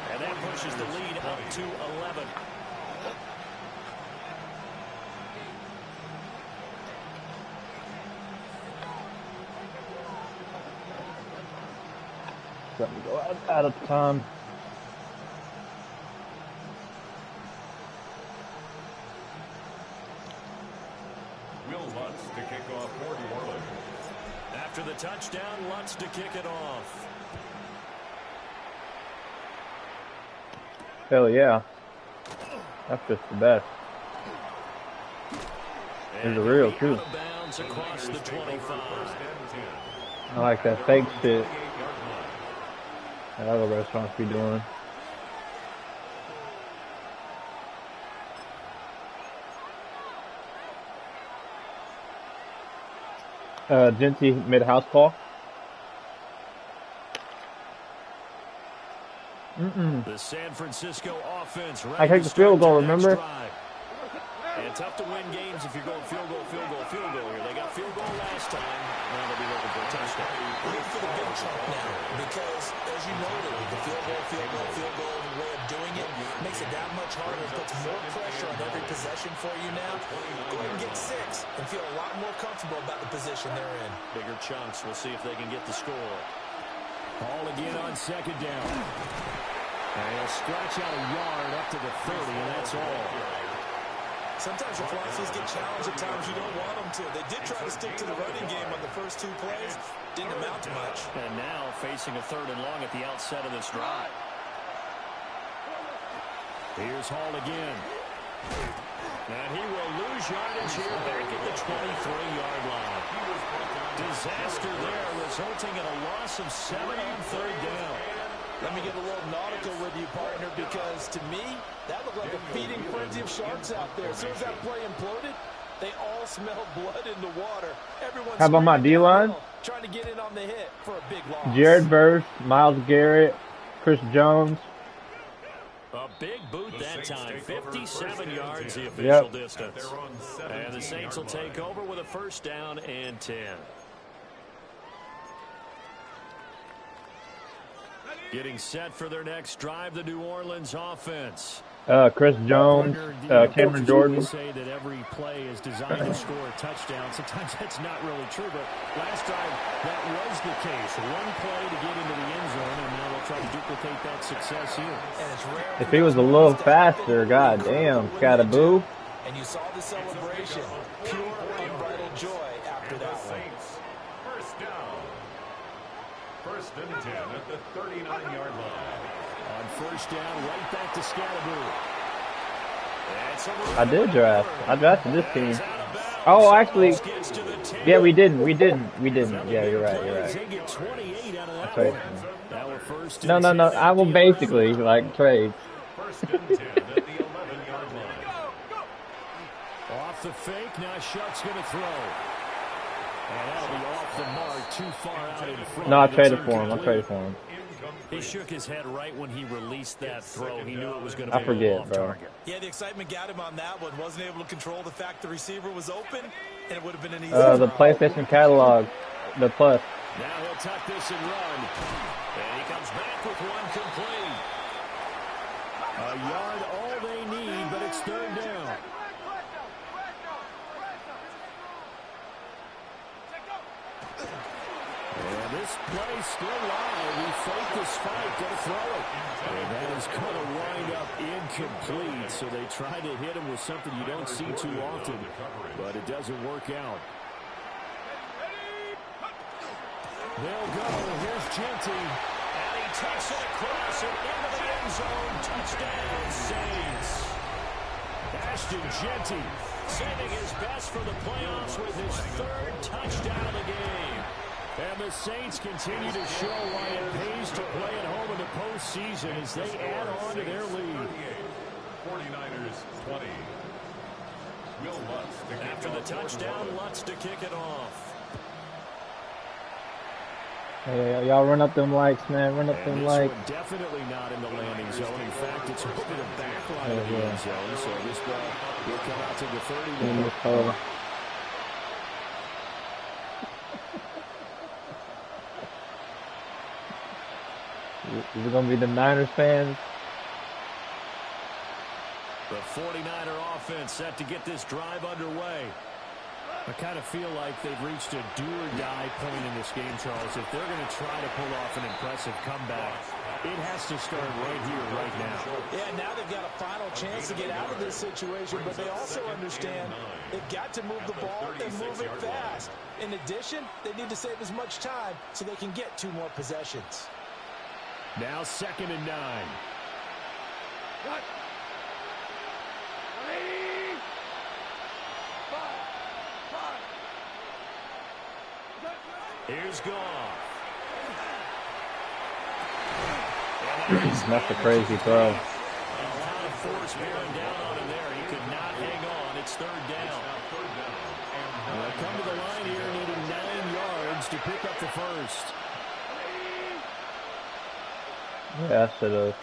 F: And that pushes the lead up to 11.
D: Starting to go out of time.
C: Will Lutz to kick off for New Orleans.
F: After the touchdown, Lutz to kick it off.
D: Hell yeah. That's just the best. He's a real too.
F: Out of bounds across the 25.
D: I like that fake shit that other restaurants be doing. Genty made a house call.
F: The San Francisco offense.
D: I take the field goal, remember?
F: And tough to win games if you're going field goal here. They got field goal last time. Now they'll be looking for a touchdown.
E: Look for the big chunk now, because as you noted, the field goal, the way of doing it makes it that much harder. It puts more pressure on every possession for you now. Go ahead and get 6 and feel a lot more comfortable about the position they're in.
F: Bigger chunks. We'll see if they can get the score. Ball again on 2nd down. And he'll scratch out a yard up to the 30, and that's all.
E: Sometimes your philosophies get challenged at times you don't want them to. They did try to stick to the running game on the first 2 plays. Didn't amount to much.
F: And now facing a 3rd and long at the outset of this drive. Here's Hall again. And he will lose yardage here back at the 23-yard line. Disaster there, resulting in a loss of 7 on 3rd down.
E: Let me get a little nautical with you, partner, because to me, that looked like a feeding frenzy of sharks out there. As soon as that play imploded, they all smelled blood in the water. Everyone's
D: How about my D-line?
E: trying to get in on the hit for a big loss.
D: Jared Verse, Myles Garrett, Chris Jones.
F: A big boot that time, 57 yards the official distance. And the Saints will take over with a 1st down and 10. Getting set for their next drive, the New Orleans offense.
D: Chris Jones, Cameron Jordan.
F: Say that every play is designed to score a touchdown. Sometimes that's not really true, but last drive that was the case. One play to get into the end zone, and now they'll try to duplicate that success here.
D: If he was a little faster, god damn, got a boo.
E: And you saw the celebration, pure unbridled joy after that one.
C: First down. First and 10 at the 39-yard line.
F: On first down, right back to Scatterboo.
D: I did draft. I drafted this team. Oh, actually, yeah, we didn't. Yeah, you're right. That's right. No. I will basically like trade.
C: First and 10 at the 11-yard line.
F: Off the fake, now Shuck's going to throw. And that'll be off the mark, too far out in front.
D: No, I traded for him.
F: He shook his head right when he released that throw. He knew it was going to be
D: I forget,
F: off
D: bro.
F: target.
E: Yeah, the excitement got him on that one. Wasn't able to control the fact the receiver was open, and it would have been an easy
D: The PlayStation catalog, the Plus.
F: Now he'll tuck this and run. And he comes back with one complete. A yard all they need, but it's third down. And this play still live. We fake this fight, going to throw it. And that is going to wind up incomplete. So they try to hit him with something you don't see too often, but it doesn't work out. They'll go. Here's Genty. And he takes it across and into the end zone. Touchdown, Saints. Ashton Genty saving his best for the playoffs with his third touchdown of the game. And the Saints continue to show why it pays to play at home in the postseason as they add on to their lead.
C: 49ers 20. Will Lutz to kick
F: After the touchdown, Lutz to kick it off.
D: Hey, y'all run up them likes, man. Run up them likes.
F: Definitely not in the landing zone. In fact, it's over the back line of the end zone. So this ball will come out to the 30 now.
D: Is it going to be the Niners fans?
F: The 49er offense set to get this drive underway. I kind of feel like they've reached a do-or-die point in this game, Charles. If they're going to try to pull off an impressive comeback, it has to start right here, right now.
E: Yeah, now they've got a final chance to get out of this situation, but they also understand they've got to move the ball and move it fast. In addition, they need to save as much time so they can get 2 more possessions.
F: Now 2nd and 9.
A: Cut.
F: Here's Goff.
D: That's a crazy throw.
F: A lot of force bearing down on him there. He could not hang on. It's 3rd down. They'll come to the line here needing 9 yards to pick up the first.
D: Yeah, I should have.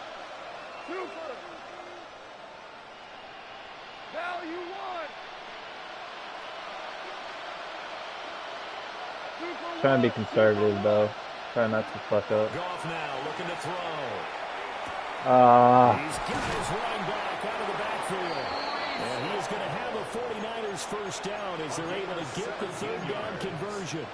D: Trying to be conservative, though. Try not to fuck up.
F: Goff now looking to throw.
D: He's
F: got his running back out of the backfield. And he is going to have a 49ers first down as they're able to get the 3rd down conversion.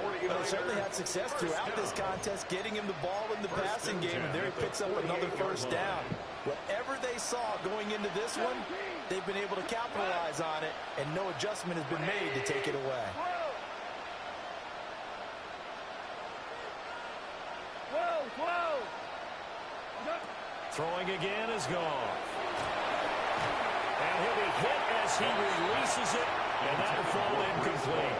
E: Well, they certainly had success throughout this contest, getting him the ball in the passing game, and there he picks up another first down. Whatever they saw going into this one, they've been able to capitalize on it, and no adjustment has been made to take it away.
F: Throwing again is Goff. And he'll be hit as he releases it, and that'll fall incomplete.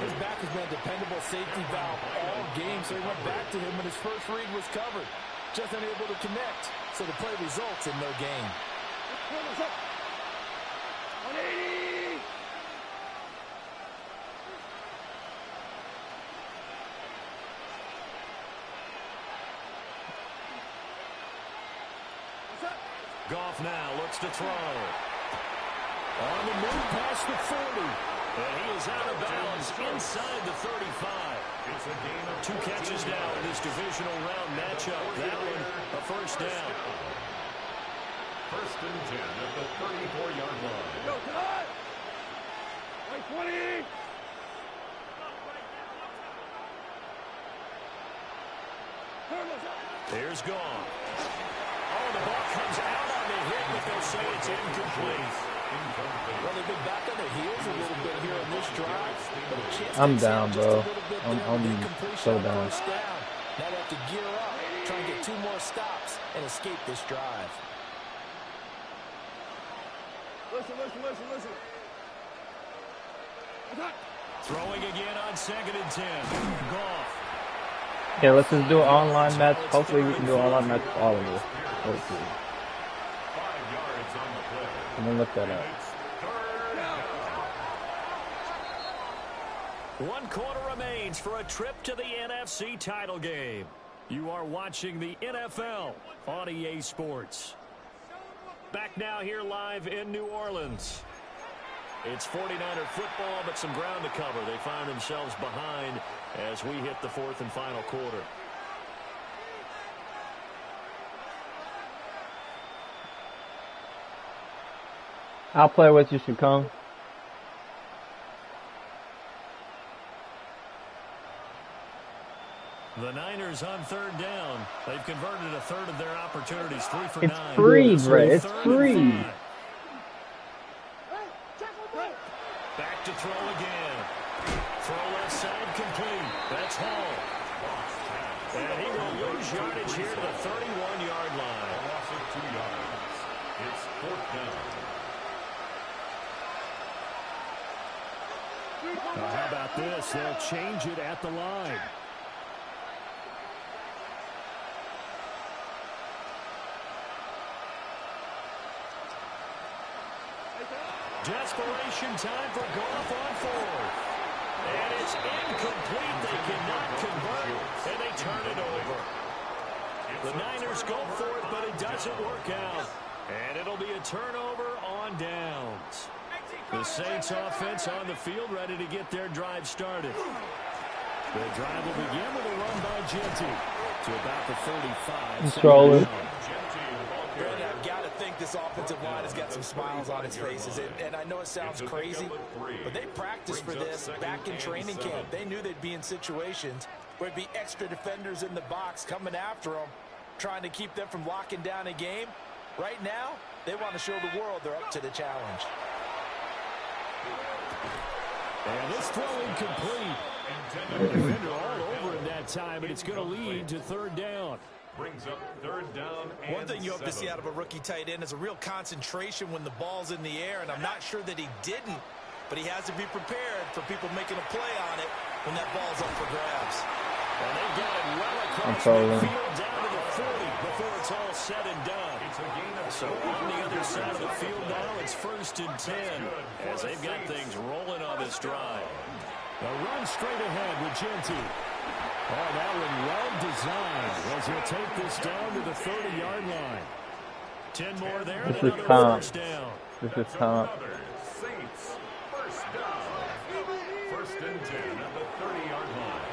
E: His back has been a dependable safety valve all game, so he went back to him when his first read was covered. Just unable to connect, so the play results in no gain.
A: 180!
F: Goff now looks to throw. On the move past the 40. And he is out of bounds inside the 35. 2 catches now in this divisional round matchup. That one, a first down.
C: First and 10 at the 34-yard line.
A: Go, tonight! Like 20!
F: There's gone. Oh, the ball comes out on the hit, but they'll say it's incomplete.
E: Well, they've been back on their heels a little bit here on this drive.
D: I'm down, bro. I'm so down.
E: Now they have to gear up, try and get 2 more stops, and escape this drive.
A: Listen.
F: Throwing again on 2nd and 10. Goff.
D: Yeah, let's just do an online match. Hopefully we can do an online match for all of us. Hopefully.
C: 5 yards on the play.
D: I'm gonna look that up.
F: 1 quarter remains for a trip to the NFC title game. You are watching the NFL on EA Sports. Back now here live in New Orleans. It's 49er football, but some ground to cover. They find themselves behind as we hit the 4th and final quarter.
D: I'll play with you, Shakong.
F: The Niners on 3rd down. They've converted a third of their opportunities. 3 for 9.
D: It's free, Bray. It's free.
F: Back to throw again. Throw left side complete. That's Hall. And he will lose yardage here to the 31-yard line.
C: A loss of 2 yards. It's 4th down.
F: Now how about this? They'll change it at the line. Desperation time for Goff on 4th. And it's incomplete. They cannot convert, and they turn it over. The Niners go for it, but it doesn't work out. And it'll be a turnover on downs. The Saints offense on the field ready to get their drive started. The drive will begin with a run by Genty to about the 35.
D: Control it.
E: Brandon, I've got to think this offensive line has got some smiles on its faces. And I know it sounds crazy, but they practiced for this back in training camp. They knew they'd be in situations where there'd be extra defenders in the box coming after them, trying to keep them from locking down a game. Right now, they want to show the world they're up to the challenge.
F: And this throw incomplete. The defender all over him that time, and it's going to lead to 3rd down.
C: Brings up 3rd down and
E: One thing you hope to see
C: 7.
E: out of a rookie tight end is a real concentration when the ball's in the air, and I'm not sure that he didn't, but he has to be prepared for people making a play on it when that ball's up for grabs.
F: And they've got it well across the field down to the 40 before it's all said and done. So on the other side of the field now, it's 1st and 10 as they've got things rolling on this drive. A run straight ahead with Genty. Oh, that one well designed as he'll take this down to the 30-yard line. 10 more there and another first down.
D: This is Tom.
C: Saints first down. 1st and 10 at the 30-yard line.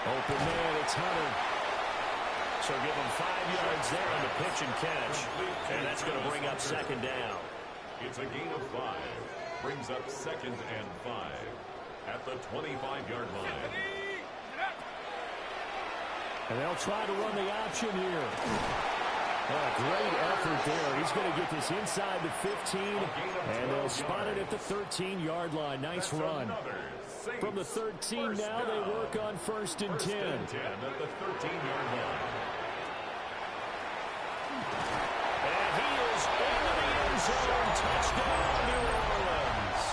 F: Open man, it's Hunter. So give him 5 yards there on the pitch and catch. And that's going to bring up 2nd down.
C: It's a gain of 5. Brings up 2nd and 5 at the 25-yard line.
F: And they'll try to run the option here. Oh, great effort there. He's going to get this inside the 15, and they'll spot it at the 13-yard line. Nice run. From the 13 now, they work on 1st and 10.
C: 1st and 10 at the 13-yard line.
F: And he is into the end zone. Touchdown, New Orleans.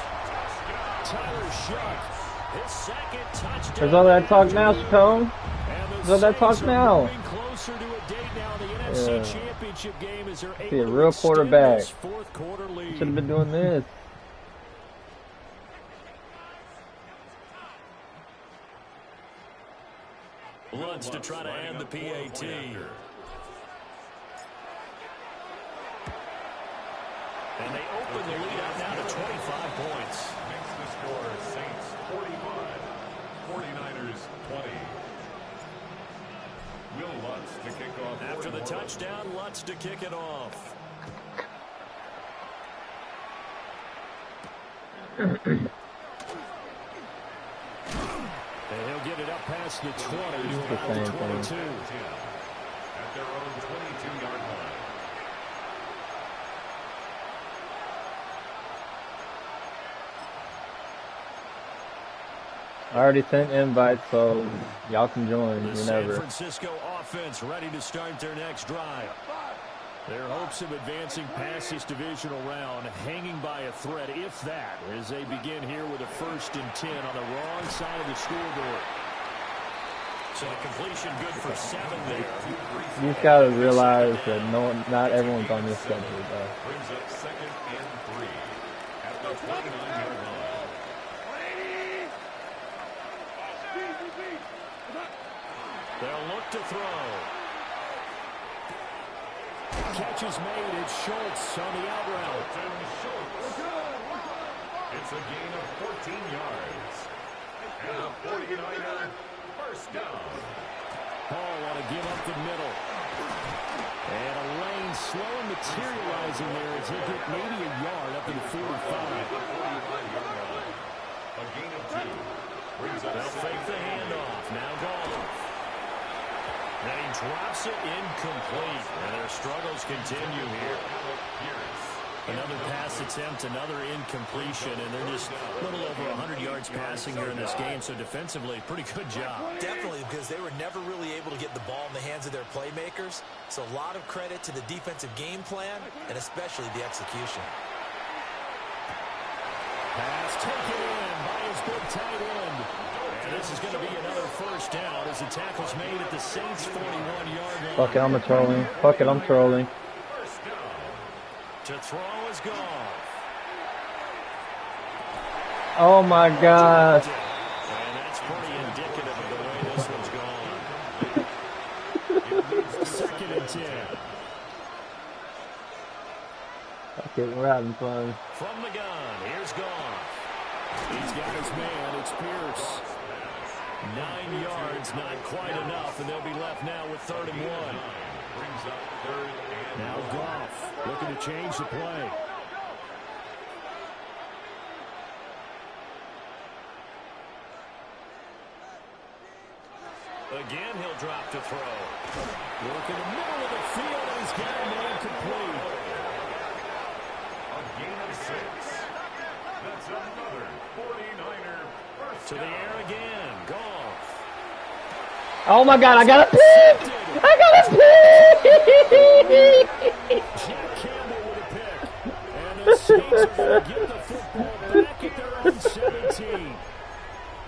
F: Tyler Shuck, his 2nd touchdown.
D: There's all that talk now, Shakong. There's all that talk now.
F: Closer to a date now. The NFC Championship game is their
D: See a real quarterback.
F: 4th quarter lead.
D: Should have been doing this.
F: Lutz to try to end the PAT. And they open the lead up now to 25 points.
C: Makes the score Saints 45, 49ers 20. Will Lutz to kick off.
F: After the touchdown, Lutz to kick it off. And he'll get it up past the 20 to about the 22.
C: At their own 22-yard line.
D: I already sent invites, so y'all can join whenever.
F: San Francisco offense ready to start their next drive. Their hopes of advancing past this divisional round hanging by a thread, if that, as they begin here with a 1st and 10 on the wrong side of the scoreboard. So the completion good for 7 there.
D: You just gotta realize that not everyone's on this schedule, though.
C: Brings up 2nd and 3 at the 29-yard line.
F: They'll look to throw. Catch is made. It's Schultz on the out route.
C: It's a gain of 14 yards. And a 49er first down.
F: Hall want to give up the middle. And a lane slow and materializing there as he get maybe a yard up to the 45.
C: A gain of 2. Brings up
F: They'll fake the handoff. Now Goff. And he drops it incomplete. And their struggles continue here. Another pass attempt, another incompletion, and they're just a little over 100 yards passing here in this game. So defensively, pretty good job.
E: Definitely, because they were never really able to get the ball in the hands of their playmakers. So a lot of credit to the defensive game plan, and especially the execution.
F: Pass taken in by his big tight end. And this is going to be another first down as the tackle's made at the Saints' 41-yard line.
D: Fuck it, I'm trolling. Fuck it, I'm trolling.
F: To throw is gone.
D: Oh my gosh.
F: And that's pretty indicative of the way this one's gone. 2nd and 10.
D: Okay, we're having fun.
F: From the gun, here's Goff. He's got his man, it's Pierce. 9 yards, not quite enough, and they'll be left now with 3rd and 1.
C: Brings up 3rd and
F: Now Goff looking to change the play. Again, he'll drop to throw. Work in the middle of the field, and he's got a man complete.
C: a gain of 6. That's another 49er first
F: To the air again, Goff.
D: Oh my god, I got a pick! I got a pick!
F: Jack Campbell with a pick. And the Saints are going to get the football back at their own 17.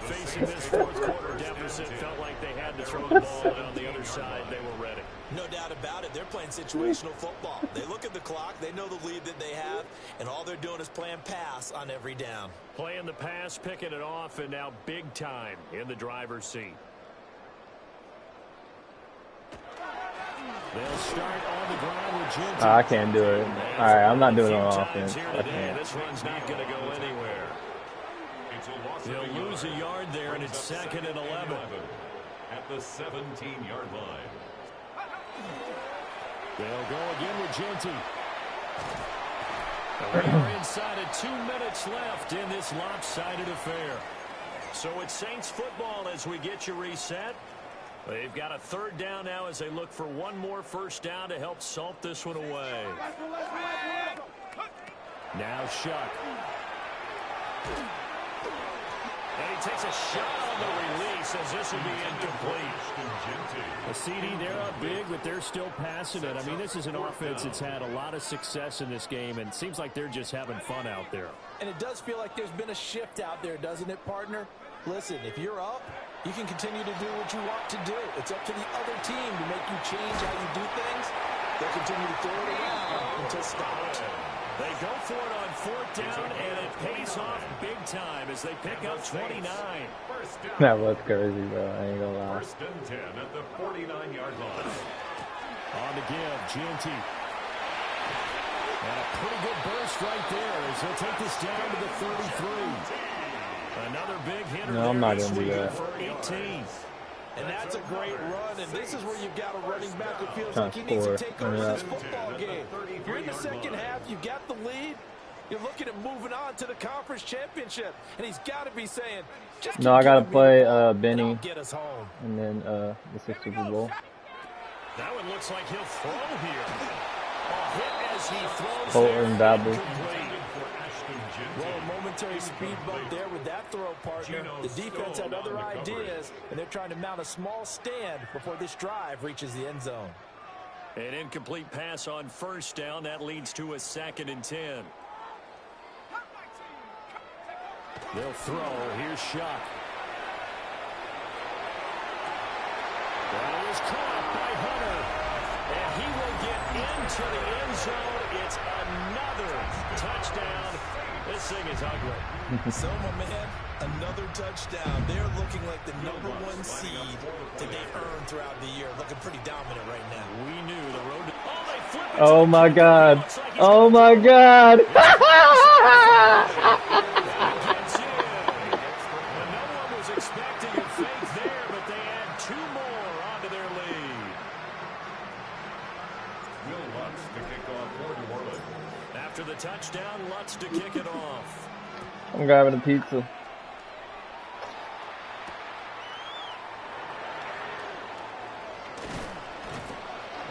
F: Facing this 4th quarter deficit, felt like they had to throw the ball, and on the other side, they were ready.
E: No doubt about it. They're playing situational football. They look at the clock. They know the lead that they have, and all they're doing is playing pass on every down.
F: Playing the pass, picking it off, and now big time in the driver's seat. They'll start on the ground with Gentry.
D: I can't do it. Alright, I'm not doing it on offense. I can't.
F: This one's not going to go anywhere. They'll lose a yard there, and it's 2nd and 11.
C: At the 17-yard line.
F: They'll go again with Gentry. We are inside of 2 minutes left in this lopsided affair. So it's Saints football as we get you reset. They've got a 3rd down now as they look for one more first down to help salt this one away. Now Shuck. And he takes a shot on the release as this will be incomplete. A CD, they're up big, but they're still passing it. I mean, this is an offense that's had a lot of success in this game, and it seems like they're just having fun out there.
E: And it does feel like there's been a shift out there, doesn't it, partner? Listen, if you're up, you can continue to do what you want to do. It's up to the other team to make you change how you do things. They'll continue to throw it around until stopped.
F: They go for it on 4th down, and it pays off big time as they pick up 29.
D: That was crazy, bro. I ain't gonna lie.
C: 1st and 10 at the 49-yard line.
F: On the give, Gentry. And a Pretty good burst right there as he'll take this down to the 33. Another big hitter.
D: No, I'm not going to do that.
F: For 18.
E: And that's a great run, and this is where you've got a running back who feels
D: Trying
E: like he
D: to
E: needs to
D: score.
E: take over this football game. You're in the second half, you got the lead, you're looking at moving on to the conference championship, and he's got to be saying, just
D: No, I got to play Benny,
E: get us home.
D: and then this is Super Bowl.
F: That one looks like he'll throw here. A hit as he throws.
D: Colton Babel.
E: Well, a momentary speed bump there with that throw, partner. The defense had other ideas, and they're trying to mount a small stand before this drive reaches the end zone.
F: An incomplete pass on first down. That leads to a 2nd and 10. They'll throw. Here's Shuck. That is caught by Hunter. And he will get into the end zone. It's another touchdown. This thing is ugly.
E: So, my man, another touchdown. They're looking like the #1 seed that they earned throughout the year. Looking pretty dominant right now.
F: We knew the road to... Oh, they flip it.
D: Oh my God. Oh my God.
F: No one was expecting a fake there, but they add 2 more onto their lead.
C: Will Lutz to kick off for New Orleans.
F: After the touchdown, Lutz to kick it off.
D: I'm grabbing a pizza.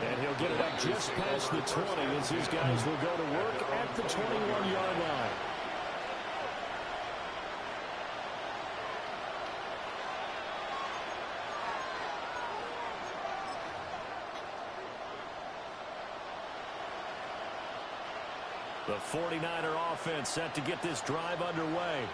F: And he'll get it up just past the 20 as his guys will go to work at the 21-yard line. The 49er offense set to get this drive underway.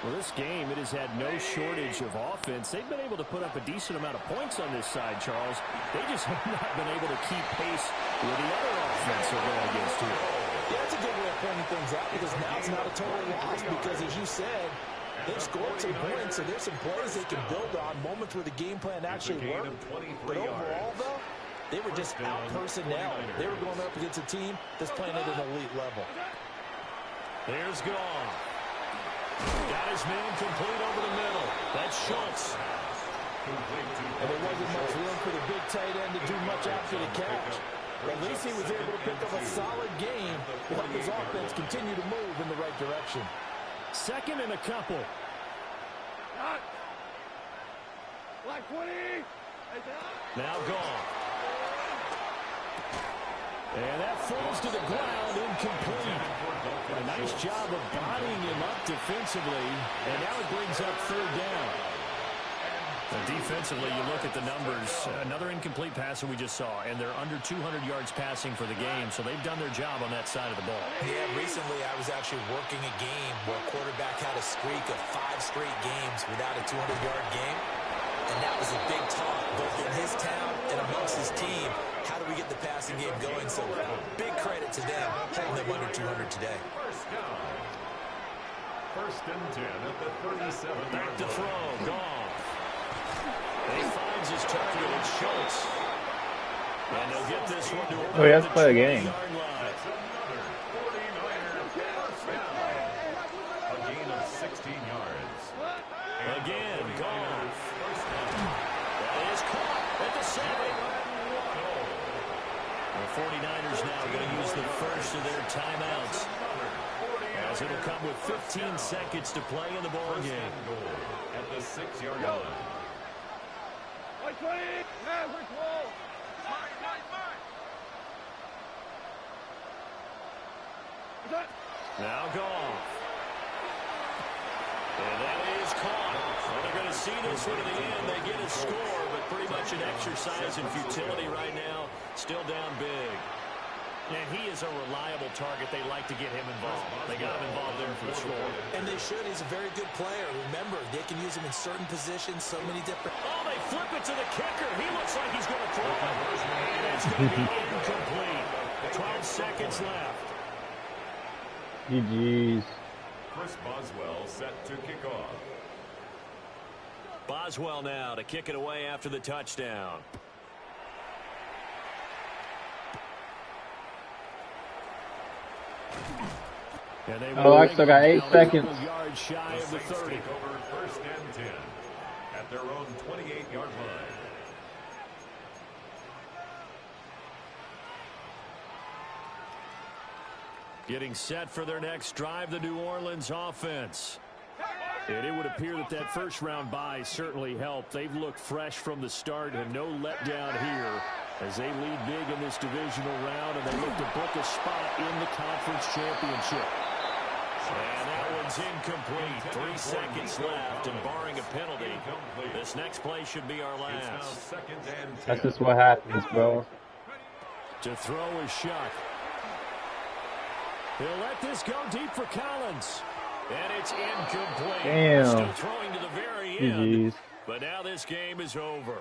F: Well, this game, it has had no shortage of offense. They've been able to put up a decent amount of points on this side, Charles. They just have not been able to keep pace with the other offense they're going against here.
E: Yeah, that's a good way of pointing things out because now it's not a total loss because, as you said, they've scored some points, so there's some plays they can build on, moments where the game plan actually worked. But overall, though, they were just out-personnel. They were going up against a team that's playing at an elite level.
F: There's Goff. Got his man complete over the middle. That's Schultz.
E: And there wasn't much room for the big tight end to do much after the catch. But at least he was able to pick up a solid game to help his offense continue to move in the right direction.
F: 2nd and a couple. Now Goff. And that falls to the ground, incomplete. A nice job of bodying him up defensively, and now it brings up 3rd down. Defensively, you look at the numbers. Another incomplete pass that we just saw, and they're under 200 yards passing for the game, so they've done their job on that side of the ball.
E: Yeah, recently I was actually working a game where a quarterback had a streak of 5 straight games without a 200-yard game, and that was a big talk, both in his town and amongst his team. How do we get the passing game going? So big credit to them, holding them under 200 today.
C: First and 10 at the 37.
F: Back to throw, Goff. He finds his target, it's Schultz. And they'll get this one to
D: Oh, he has to play a game.
C: That's another 49er first down. A gain of 16 yards.
F: Again, Goff. That is caught at the 7. The 49ers now going to use the first of their timeouts, as it'll come with 15 seconds to play in the ball game.
C: At the 6-yard line.
F: Now Goff. And that is caught. Well, they're going to see this one to the end. They get a score, but pretty much an exercise in futility right now. Still down big. And he is a reliable target. They like to get him involved. They got him involved there for the score.
E: And they should. He's a very good player. Remember, they can use him in certain positions, so many different...
F: Oh, they flip it to the kicker. He looks like he's going to throw it. And it's going to be incomplete. 12 seconds left.
D: GG's.
C: Chris Boswell set to kick off.
F: Boswell now to kick it away after the touchdown.
D: Oh, I still got 8 seconds.
F: Yards shy of the 30.
C: Take over 1st and 10 at their own 28-yard line.
F: Getting set for their next drive, the New Orleans offense. And it would appear that that first-round bye certainly helped. They've looked fresh from the start and no letdown here as they lead big in this divisional round, and they look to book a spot in the conference championship. And that one's incomplete. 3 seconds left, and barring a penalty, this next play should be our last.
D: That's just what happens, bro.
F: To throw is Shuck. He'll let this go deep for Collins. And it's incomplete.
D: Damn.
F: Still throwing to the very end.
D: GG's.
F: But now this game is over.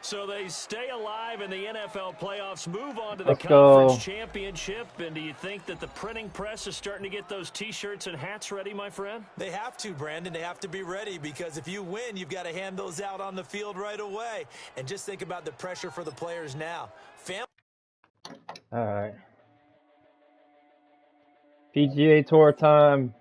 F: So they stay alive in the NFL playoffs, move on to the conference championship. And do you think that the printing press is starting to get those T-shirts and hats ready, my friend?
E: They have to, Brandon. They have to be ready because if you win, you've got to hand those out on the field right away. And just think about the pressure for the players now.
D: All right. PGA Tour time.